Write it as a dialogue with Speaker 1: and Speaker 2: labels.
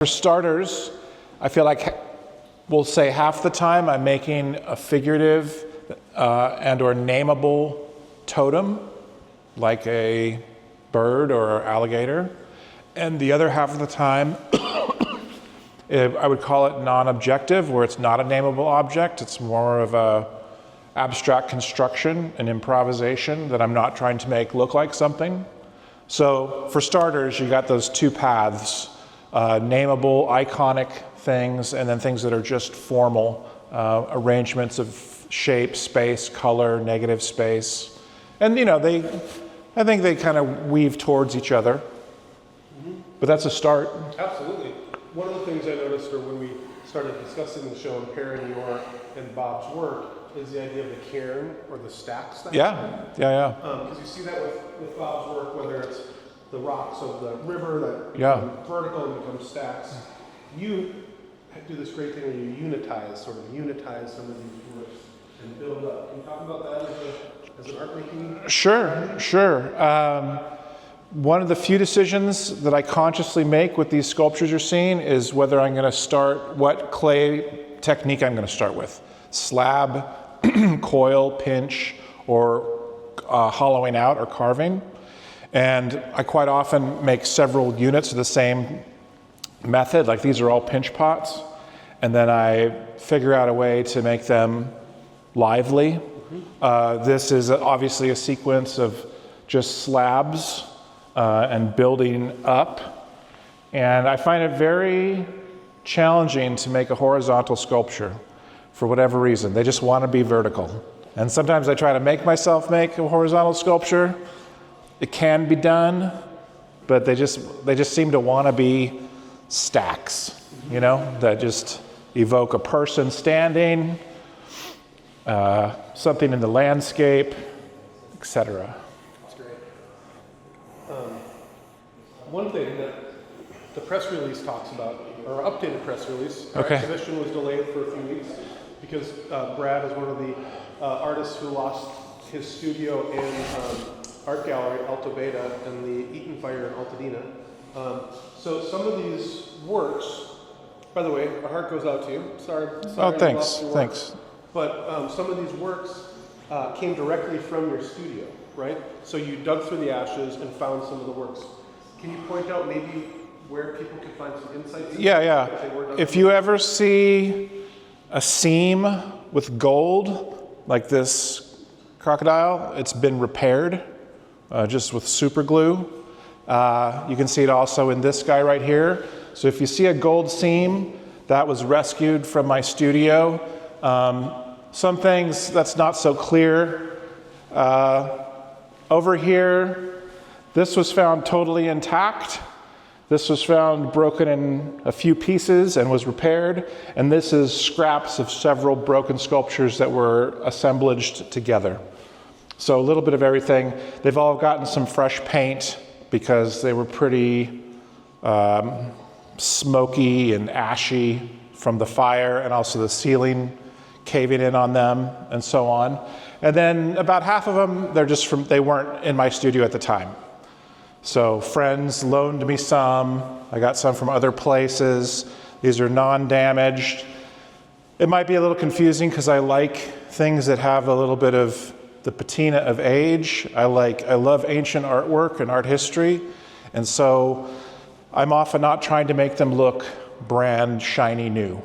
Speaker 1: For starters, I feel like we'll say half the time I'm making a figurative and or nameable totem, like a bird or alligator. And the other half of the time, I would call it non-objective, where it's not a nameable object. It's more of a abstract construction and improvisation that I'm not trying to make look like something. So for starters, you got those two paths, nameable, iconic things, and then things that are just formal arrangements of shape, space, color, negative space. And you know, I think they kind of weave towards each other.
Speaker 2: Mm-hmm.
Speaker 1: But that's a start.
Speaker 2: Absolutely. One of the things I noticed when we started discussing the show and pairing your and Bob's work is the idea of the cairn or the stacks.
Speaker 1: Yeah.
Speaker 2: Because you see that with Bob's work, whether it's the rocks of the river that become vertical and become stacks. You do this great thing where you unitize some of these works and build up. Can you talk about that as an art making?
Speaker 1: Sure. One of the few decisions that I consciously make with these sculptures you're seeing is whether I'm going to start, what clay technique I'm going to start with. Slab, coil, pinch, or hollowing out or carving. And I quite often make several units of the same method, like these are all pinch pots, and then I figure out a way to make them lively. This is obviously a sequence of just slabs and building up, and I find it very challenging to make a horizontal sculpture for whatever reason. They just want to be vertical, and sometimes I try to make myself make a horizontal sculpture. It can be done, but they just seem to want to be stacks, you know, that just evoke a person standing, something in the landscape, etc.
Speaker 2: That's great. One thing that the press release talks about, or updated press release, our exhibition was delayed for a few weeks because Brad is one of the artists who lost his studio in Art Gallery, Alto Beta, and the Eaton Fire in Altadena. So some of these works, by the way, our heart goes out to you. Sorry.
Speaker 1: Oh, thanks.
Speaker 2: But some of these works came directly from your studio, right? So you dug through the ashes and found some of the works. Can you point out maybe where people could find some insights?
Speaker 1: Yeah. If you ever see a seam with gold, like this crocodile, it's been repaired just with super glue. You can see it also in this guy right here. So if you see a gold seam, that was rescued from my studio. Some things that's not so clear. Over here, this was found totally intact. This was found broken in a few pieces and was repaired. And this is scraps of several broken sculptures that were assemblaged together. So a little bit of everything. They've all gotten some fresh paint because they were pretty smoky and ashy from the fire, and also the ceiling caving in on them and so on. And then about half of them, they weren't in my studio at the time. So friends loaned me some. I got some from other places. These are non-damaged. It might be a little confusing because I like things that have a little bit of the patina of age. I love ancient artwork and art history, and so I'm often not trying to make them look brand shiny new.